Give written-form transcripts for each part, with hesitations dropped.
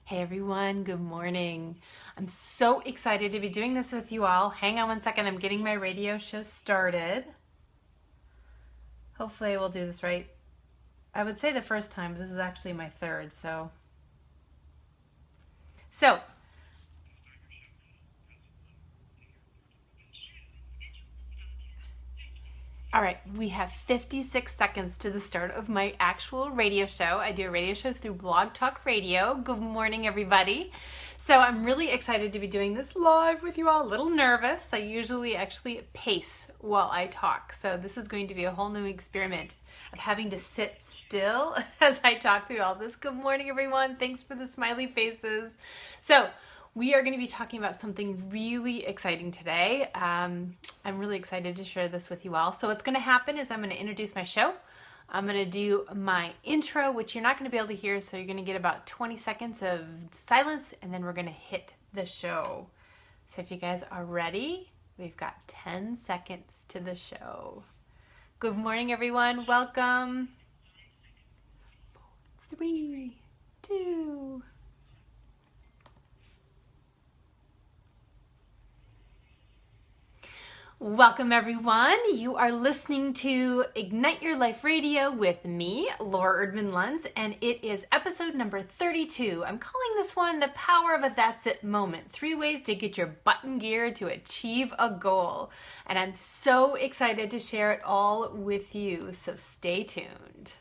Hey everyone, good morning. I'm so excited to be doing this with you all. Hang on one second, I'm getting my radio show started. Hopefully I will do this right. I would say the first time, but this is actually my third, so. All right, we have 56 seconds to the start of my actual radio show. I do a radio show through Blog Talk Radio. Good morning, everybody. So I'm really excited to be doing this live with you all. A little nervous. I usually actually pace while I talk. So this is going to be a whole new experiment of having to sit still as I talk through all this. Good morning, everyone. Thanks for the smiley faces. So we are going to be talking about something really exciting today. I'm really excited to share this with you all. So what's going to happen is I'm going to introduce my show. I'm going to do my intro, which you're not going to be able to hear, so you're going to get about 20 seconds of silence, and then we're going to hit the show. So if you guys are ready, we've got 10 seconds to the show. Good morning, everyone. Welcome. 3, 2... Welcome, everyone. You are listening to Ignite Your Life Radio with me, Laura Erdman-Luntz, and it is episode number 32. I'm calling this one The Power of a That's It Moment. 3 ways to get your butt in gear to achieve a goal. And I'm so excited to share it all with you, so stay tuned.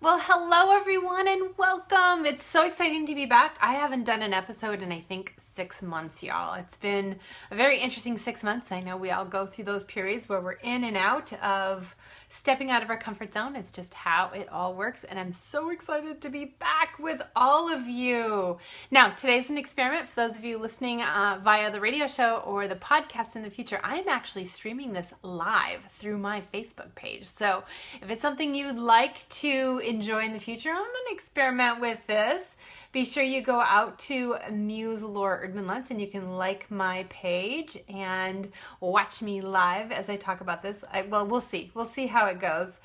Well, hello everyone and welcome. It's so exciting to be back. I haven't done an episode in I think 6 months, y'all. It's been a very interesting 6 months. I know we all go through those periods where we're in and out of stepping out of our comfort zone. It's just how it all works, and I'm so excited to be back with all of you. Now, today's an experiment. For those of you listening via the radio show or the podcast in the future, I'm actually streaming this live through my Facebook page. So if it's something you'd like to enjoy in the future, I'm going to experiment with this. Be sure you go out to Muse Laura Erdman-Luntz and you can like my page and watch me live as I talk about this. Well, we'll see. We'll see how it goes.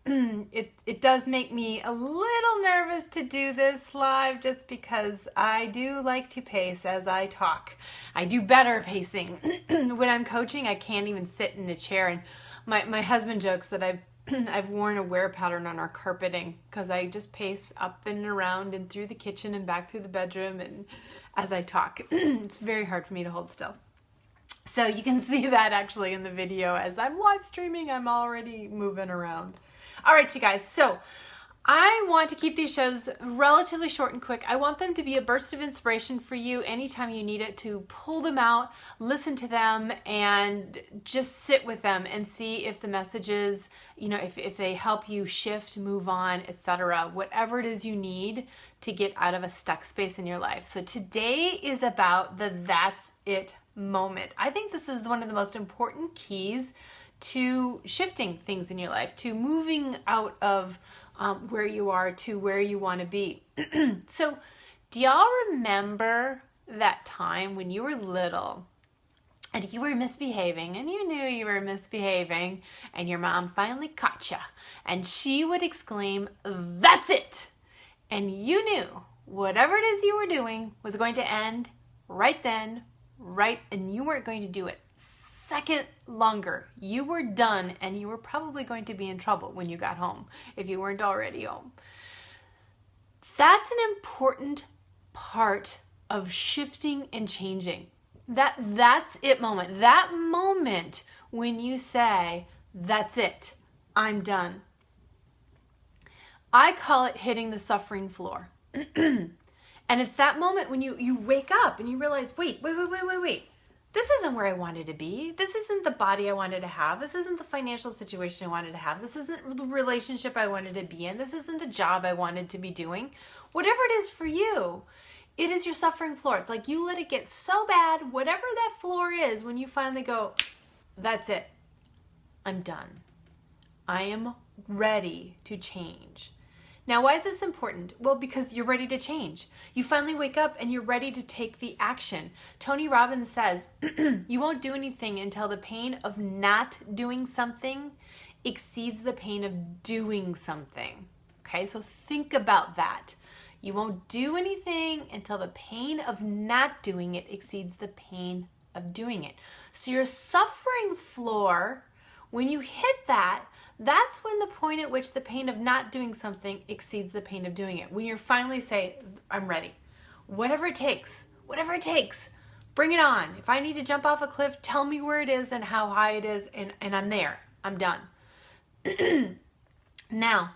It does make me a little nervous to do this live just because I do like to pace as I talk. I do better pacing. When I'm coaching, I can't even sit in a chair, and my husband jokes that I've worn a wear pattern on our carpeting because I just pace up and around and through the kitchen and back through the bedroom and as I talk. It's very hard for me to hold still. So you can see that actually in the video as I'm live streaming, I'm already moving around. All right, you guys. So I want to keep these shows relatively short and quick. I want them to be a burst of inspiration for you anytime you need it, to pull them out, listen to them, and just sit with them and see if the messages, if they help you shift, move on, etc. Whatever it is you need to get out of a stuck space in your life. So today is about the that's it moment. I think this is one of the most important keys to shifting things in your life, to moving out of where you are to where you want to be. So do y'all remember that time when you were little and you were misbehaving and you knew you were misbehaving and your mom finally caught you and she would exclaim, "That's it!" And you knew whatever it is you were doing was going to end right then, and you weren't going to do it second longer. You were done, and you were probably going to be in trouble when you got home if you weren't already home. That's an important part of shifting and changing. That's it moment. That moment when you say, "That's it, I'm done." I call it hitting the suffering floor. And it's that moment when you wake up and you realize, wait. this isn't where I wanted to be. This isn't the body I wanted to have. This isn't the financial situation I wanted to have. This isn't the relationship I wanted to be in. This isn't the job I wanted to be doing. Whatever it is for you, it is your suffering floor. It's like you let it get so bad, whatever that floor is, when you finally go, that's it. I'm done. I am ready to change. Now, why is this important? Well, because you're ready to change. You finally wake up and you're ready to take the action. Tony Robbins says, you won't do anything until the pain of not doing something exceeds the pain of doing something. Okay, so think about that. You won't do anything until the pain of not doing it exceeds the pain of doing it. So your suffering floor, when you hit that, that's when the point at which the pain of not doing something exceeds the pain of doing it. When you finally say, I'm ready. Whatever it takes, bring it on. If I need to jump off a cliff, tell me where it is and how high it is, and I'm there. I'm done. Now,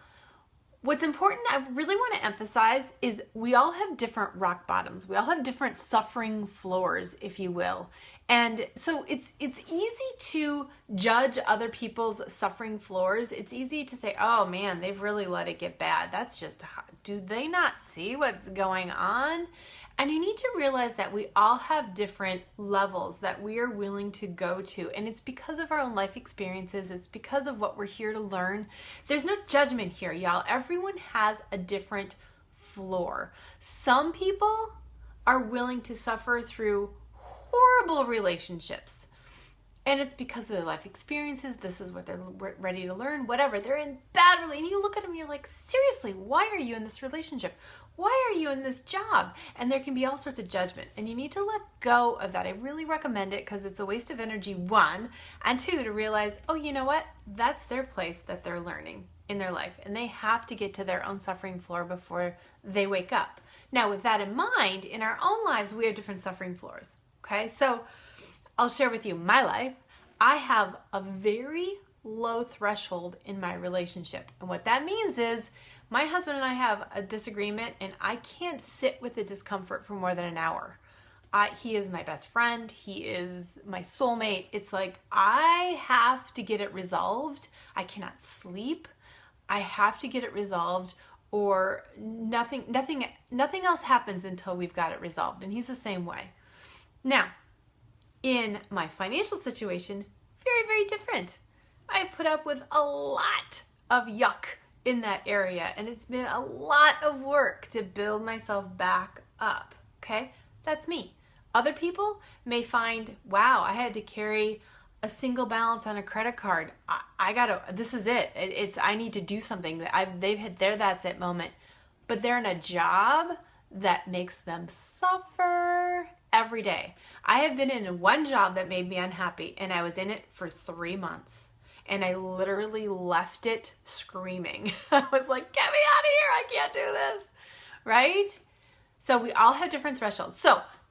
what's important, I really want to emphasize, is we all have different rock bottoms. We all have different suffering floors, if you will. And so it's easy to judge other people's suffering floors. It's easy to say, oh man, they've really let it get bad. That's just, do they not see what's going on? And you need to realize that we all have different levels that we are willing to go to. And it's because of our own life experiences. It's because of what we're here to learn. There's no judgment here, y'all. Everyone has a different floor. Some people are willing to suffer through horrible relationships. And it's because of their life experiences. This is what they're ready to learn, whatever. They're in bad relationship. And you look at them and you're like, seriously, why are you in this relationship? Why are you in this job? And there can be all sorts of judgment. And you need to let go of that. I really recommend it because it's a waste of energy, one. And two, to realize, oh, you know what? That's their place that they're learning in their life. And they have to get to their own suffering floor before they wake up. Now, with that in mind, in our own lives, we have different suffering floors. Okay, so I'll share with you my life. I have a very low threshold in my relationship. And what that means is my husband and I have a disagreement and I can't sit with the discomfort for more than an hour. He is my best friend. He is my soulmate. It's like I have to get it resolved. I cannot sleep. I have to get it resolved or nothing else happens until we've got it resolved. And he's the same way. Now, in my financial situation, very, very different. I've put up with a lot of yuck in that area, and it's been a lot of work to build myself back up, okay? That's me. Other people may find, wow, I had to carry a single balance on a credit card. This is it. I need to do something. They've hit their that's it moment, but they're in a job that makes them suffer every day. I have been in one job that made me unhappy, and I was in it for 3 months, and I literally left it screaming. I was like, get me out of here. I can't do this, right? So we all have different thresholds.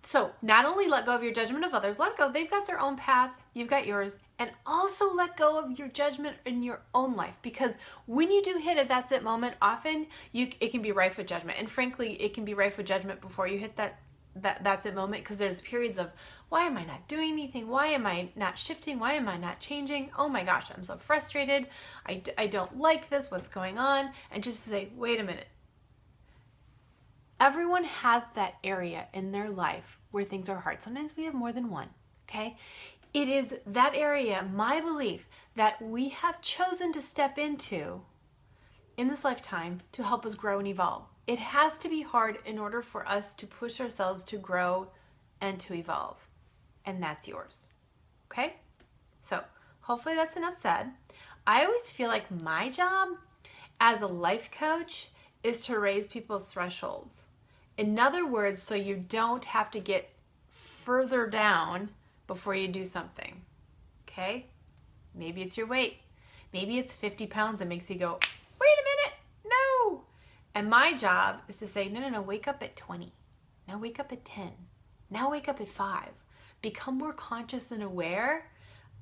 So not only let go of your judgment of others, let go. They've got their own path. You've got yours. And also let go of your judgment in your own life. Because when you do hit a that's it moment, often it can be rife with judgment. And frankly, it can be rife with judgment before you hit that's it moment. Because there's periods of, why am I not doing anything? Why am I not shifting? Why am I not changing? Oh my gosh, I'm so frustrated. I don't like this. What's going on? And just to say, wait a minute. Everyone has that area in their life where things are hard. Sometimes we have more than one, okay? It is that area, my belief, that we have chosen to step into in this lifetime to help us grow and evolve. It has to be hard in order for us to push ourselves to grow and to evolve. And that's yours, okay? So hopefully that's enough said. I always feel like my job as a life coach is to raise people's thresholds. In other words, so you don't have to get further down before you do something, okay? Maybe it's your weight. Maybe it's 50 pounds that makes you go, wait a minute, no. And my job is to say, no, wake up at 20. Now wake up at 10. Now wake up at 5. Become more conscious and aware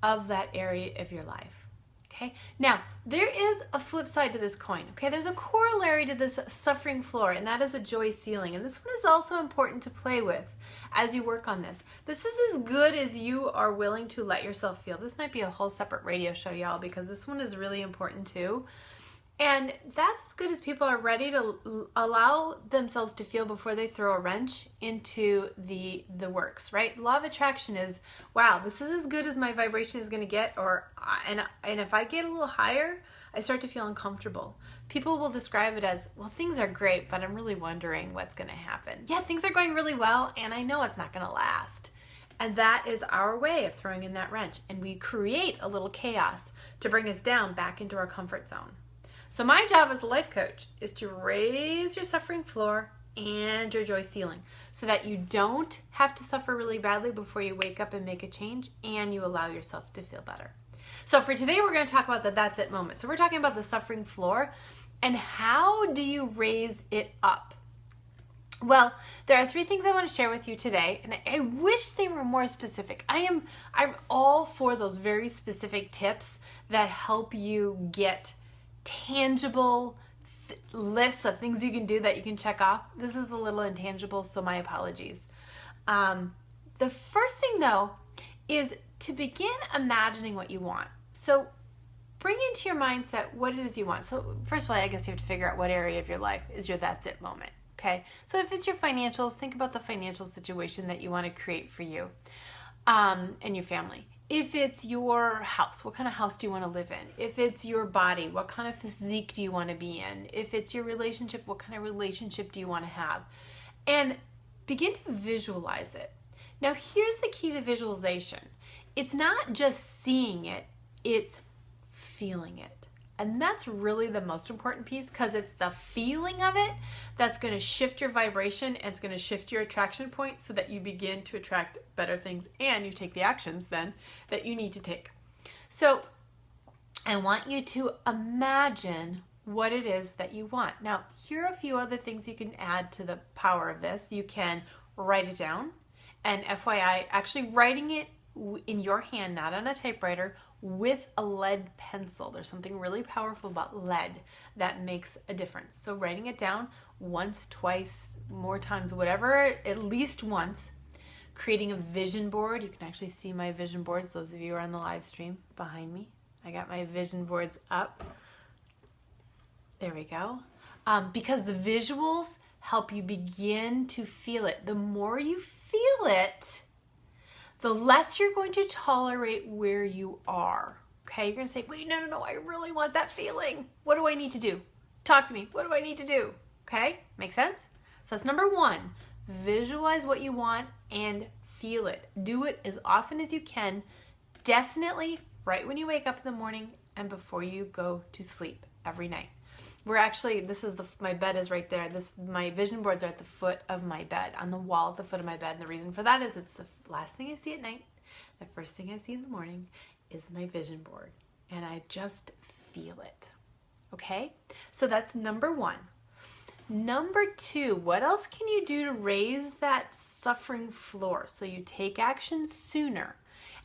of that area of your life, Okay, now there is a flip side to this coin. Okay, there's a corollary to this suffering floor, and that is a joy ceiling. And this one is also important to play with as you work on this. This is as good as you are willing to let yourself feel. This might be a whole separate radio show, y'all, because this one is really important too. And that's as good as people are ready to allow themselves to feel before they throw a wrench into the works, right? Law of attraction is, wow, this is as good as my vibration is going to get, and if I get a little higher, I start to feel uncomfortable. People will describe it as, well, things are great, but I'm really wondering what's going to happen. Yeah, things are going really well, and I know it's not going to last. And that is our way of throwing in that wrench. And we create a little chaos to bring us down back into our comfort zone. So my job as a life coach is to raise your suffering floor and your joy ceiling so that you don't have to suffer really badly before you wake up and make a change, and you allow yourself to feel better. So for today, we're going to talk about the that's it moment. So we're talking about the suffering floor and how do you raise it up? Well, there are 3 things I want to share with you today, and I wish they were more specific. I'm all for those very specific tips that help you get tangible lists of things you can do that you can check off. This is a little intangible, so my apologies. The first thing, though, is to begin imagining what you want. So bring into your mindset what it is you want. So first of all, I guess you have to figure out what area of your life is your that's it moment. Okay, so if it's your financials, think about the financial situation that you want to create for you and your family. If it's your house, what kind of house do you want to live in? If it's your body, what kind of physique do you want to be in? If it's your relationship, what kind of relationship do you want to have? And begin to visualize it. Now, here's the key to visualization. It's not just seeing it, it's feeling it. And that's really the most important piece, because it's the feeling of it that's going to shift your vibration and it's going to shift your attraction point so that you begin to attract better things and you take the actions then that you need to take. So I want you to imagine what it is that you want. Now, here are a few other things you can add to the power of this. You can write it down, and FYI, actually writing it in your hand, not on a typewriter, with a lead pencil. There's something really powerful about lead that makes a difference. So writing it down once, twice, more times, whatever, at least once. Creating a vision board. You can actually see my vision boards. Those of you who are on the live stream behind me, I got my vision boards up. There we go. Because the visuals help you begin to feel it. The more you feel it, the less you're going to tolerate where you are. Okay, you're going to say, wait, no, I really want that feeling. What do I need to do? Talk to me. What do I need to do? Okay, make sense? So that's number 1. Visualize what you want and feel it. Do it as often as you can. Definitely right when you wake up in the morning and before you go to sleep every night. We're actually, my bed is right there. My vision boards are at the foot of my bed, on the wall at the foot of my bed. And the reason for that is it's the last thing I see at night. The first thing I see in the morning is my vision board. And I just feel it. Okay? So that's number 1. Number 2, what else can you do to raise that suffering floor so you take action sooner?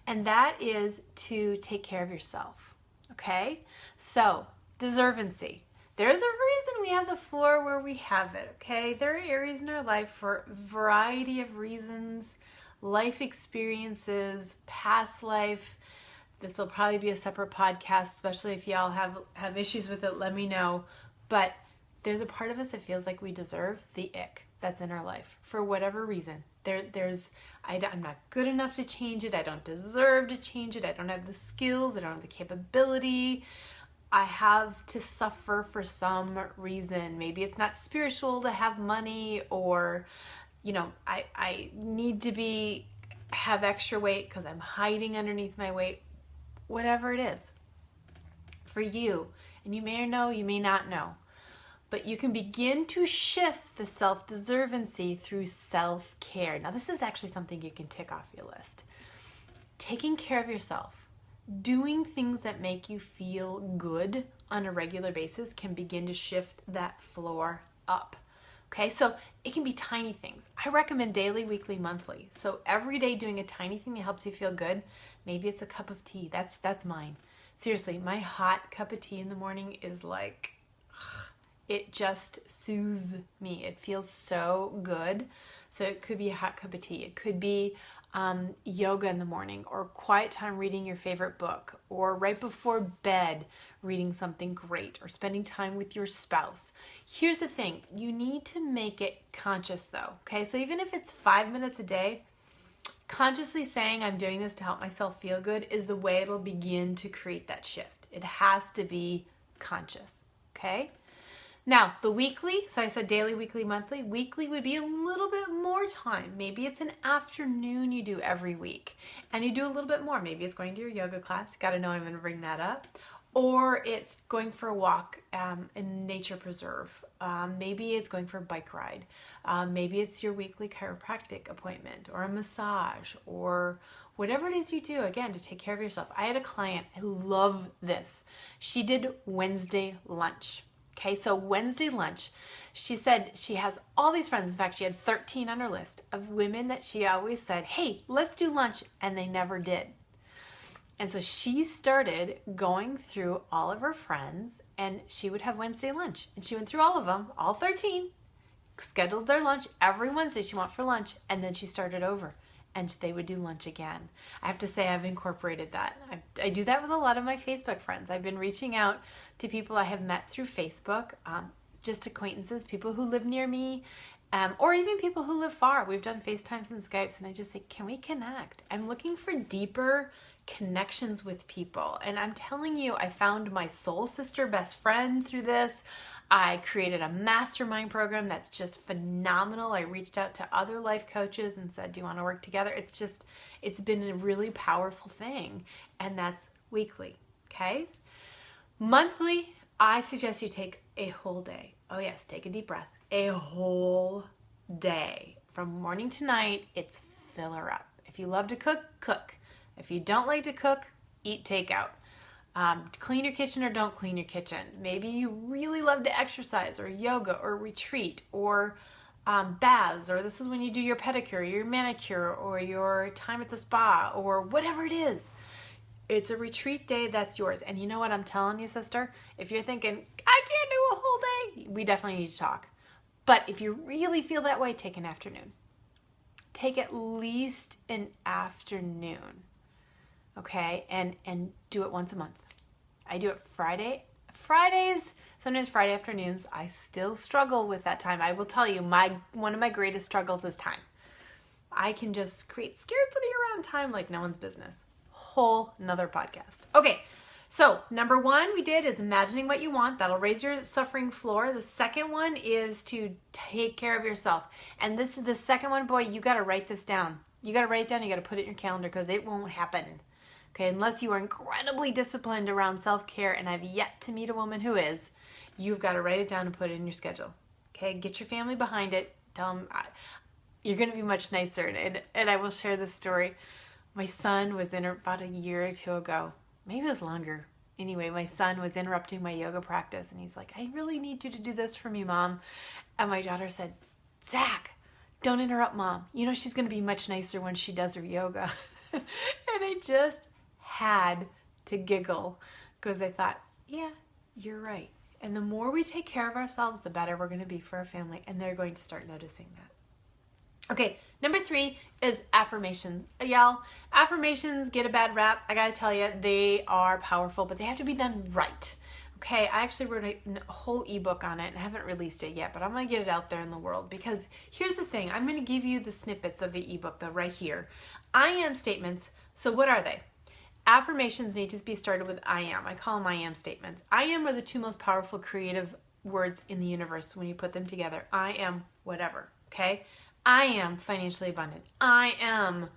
And that is to take care of yourself. Okay? So, deservancy. There's a reason we have the floor where we have it, okay? There are areas in our life for a variety of reasons, life experiences, past life. This will probably be a separate podcast, especially if y'all have issues with it, let me know. But there's a part of us that feels like we deserve the ick that's in our life for whatever reason. I'm not good enough to change it. I don't deserve to change it. I don't have the skills. I don't have the capability. I have to suffer for some reason. Maybe it's not spiritual to have money, or, I need to have extra weight because I'm hiding underneath my weight. Whatever it is for you. And you may know, you may not know. But you can begin to shift the self-deservancy through self-care. Now, this is actually something you can tick off your list. Taking care of yourself, doing things that make you feel good on a regular basis can begin to shift that floor up. Okay, so it can be tiny things. I recommend daily, weekly, monthly. So every day doing a tiny thing that helps you feel good. Maybe it's a cup of tea. That's mine. Seriously, my hot cup of tea in the morning is like, it just soothes me. It feels so good. So it could be a hot cup of tea. It could be yoga in the morning, or quiet time reading your favorite book, or right before bed reading something great, or spending time with your spouse. Here's the thing. You need to make it conscious though, okay? So even if it's 5 minutes a day, consciously saying I'm doing this to help myself feel good is the way it'll begin to create that shift. It has to be conscious, okay? Now, the weekly, so I said daily, weekly, monthly. Weekly would be a little bit more time. Maybe it's an afternoon you do every week, and you do a little bit more. Maybe it's going to your yoga class. Got to know I'm going to bring that up. Or it's going for a walk in nature preserve. Maybe it's going for a bike ride. Maybe it's your weekly chiropractic appointment, or a massage, or whatever it is you do, again, to take care of yourself. I had a client, I love this. She did Wednesday lunch. Okay, so Wednesday lunch, she said she has all these friends. In fact, she had 13 on her list of women that she always said, hey, let's do lunch, and they never did. And so she started going through all of her friends, and she would have Wednesday lunch. And she went through all of them, all 13, scheduled their lunch every Wednesday she went for lunch, and then she started over. And they would do lunch again. I have to say I've incorporated that. I do that with a lot of my Facebook friends. I've been reaching out to people I have met through Facebook, just acquaintances, people who live near me, or even people who live far. We've done FaceTimes and Skypes, and I just say, can we connect? I'm looking for deeper connections with people. And I'm telling you, I found my soul sister best friend through this. I created a mastermind program that's just phenomenal. I reached out to other life coaches and said, do you want to work together? It's been a really powerful thing. And that's weekly, okay? Monthly, I suggest you take a whole day. Oh yes, take a deep breath. A whole day. From morning to night, it's fill her up. If you love to cook, cook. If you don't like to cook, eat takeout. Clean your kitchen or don't clean your kitchen. Maybe you really love to exercise, or yoga, or retreat, or baths, or this is when you do your pedicure, your manicure, or your time at the spa, or whatever it is. It's a retreat day that's yours. And you know what I'm telling you, sister? If you're thinking, I can't do a whole day, we definitely need to talk. But if you really feel that way, take an afternoon. Take at least an afternoon. Okay, and do it once a month. I do it Fridays, sometimes Friday afternoons. I still struggle with that time. I will tell you, one of my greatest struggles is time. I can just create scarcity around time like no one's business. Whole nother podcast. Okay, so number one we did is imagining what you want. That'll raise your suffering floor. The second one is to take care of yourself. And this is the second one, boy, you got to write this down. You got to write it down. You got to put it in your calendar, because it won't happen. Okay, unless you are incredibly disciplined around self-care, and I've yet to meet a woman who is, you've got to write it down and put it in your schedule. Okay, get your family behind it. Tell them you're going to be much nicer. And I will share this story. My son was about a year or two ago, maybe it was longer. Anyway, my son was interrupting my yoga practice, and he's like, I really need you to do this for me, Mom. And my daughter said, Zach, don't interrupt Mom. You know she's going to be much nicer when she does her yoga. And I just had to giggle, because I thought, yeah, you're right. And the more we take care of ourselves, the better we're going to be for our family, and they're going to start noticing that. Okay, number 3 is affirmations. Y'all, affirmations get a bad rap. I gotta tell you, they are powerful, but they have to be done right. Okay, I actually wrote a whole ebook on it, and I haven't released it yet, but I'm going to get it out there in the world, because here's the thing. I'm going to give you the snippets of the ebook, though, right here. I am statements. So what are they? Affirmations need to be started with I am. I call them I am statements. I am are the 2 most powerful creative words in the universe when you put them together. I am whatever, okay? I am financially abundant. I am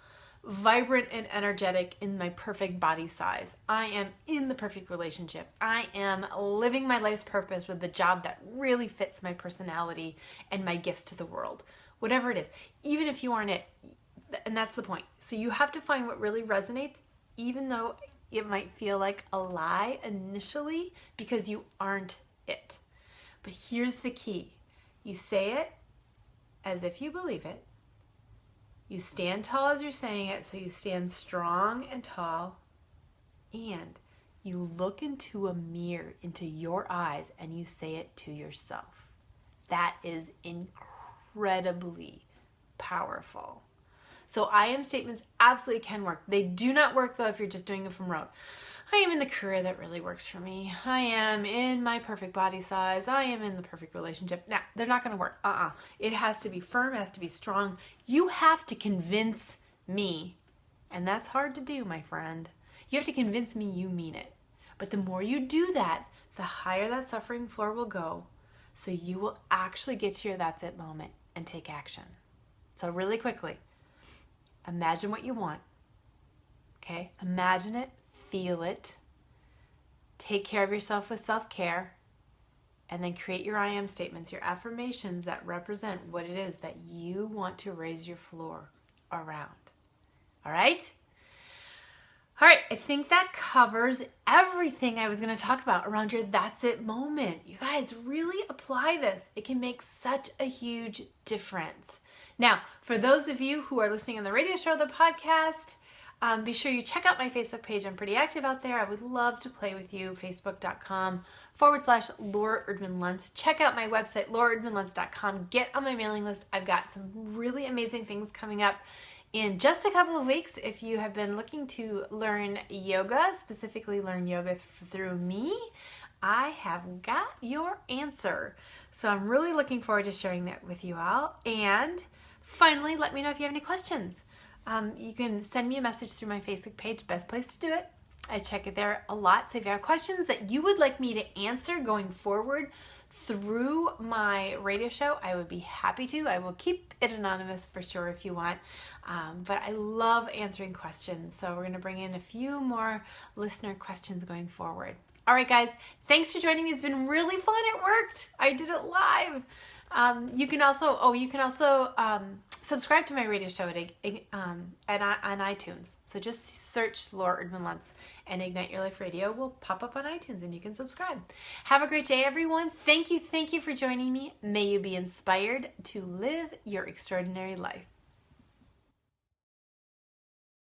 vibrant and energetic in my perfect body size. I am in the perfect relationship. I am living my life's purpose with the job that really fits my personality and my gifts to the world. Whatever it is, even if you aren't it, and that's the point. So you have to find what really resonates, even though it might feel like a lie initially, because you aren't it. But here's the key. You say it as if you believe it. You stand tall as you're saying it, so you stand strong and tall, and You look into a mirror, into your eyes, and you say it to yourself. That is incredibly powerful. So I am statements absolutely can work. They do not work though if you're just doing it from rote. I am in the career that really works for me. I am in my perfect body size. I am in the perfect relationship. Now, they're not going to work. It has to be firm. It has to be strong. You have to convince me. And that's hard to do, my friend. You have to convince me you mean it. But the more you do that, the higher that suffering floor will go. So you will actually get to your that's it moment and take action. So really quickly, imagine what you want. Okay? Imagine it. Feel it. Take care of yourself with self-care. And then create your I am statements, your affirmations that represent what it is that you want to raise your floor around. All right? All right, I think that covers everything I was going to talk about around your that's it moment. You guys really apply this. It can make such a huge difference. Now, for those of you who are listening on the radio show or the podcast, be sure you check out my Facebook page. I'm pretty active out there. I would love to play with you. Facebook.com/Laura Erdman-Luntz. Check out my website, LauraErdmanLuntz.com. Get on my mailing list. I've got some really amazing things coming up in just a couple of weeks. If you have been looking to learn yoga, specifically learn yoga through me, I have got your answer. So I'm really looking forward to sharing that with you all. And finally, let me know if you have any questions. You can send me a message through my Facebook page, best place to do it. I check it there a lot. So if you have questions that you would like me to answer going forward through my radio show, I would be happy to. I will keep it anonymous for sure if you want. But I love answering questions. So we're going to bring in a few more listener questions going forward. All right, guys, thanks for joining me. It's been really fun. It worked. I did it live. You can also subscribe to my radio show on iTunes. So just search Laura Erdman-Luntz and Ignite Your Life Radio will pop up on iTunes and you can subscribe. Have a great day, everyone. Thank you for joining me. May you be inspired to live your extraordinary life.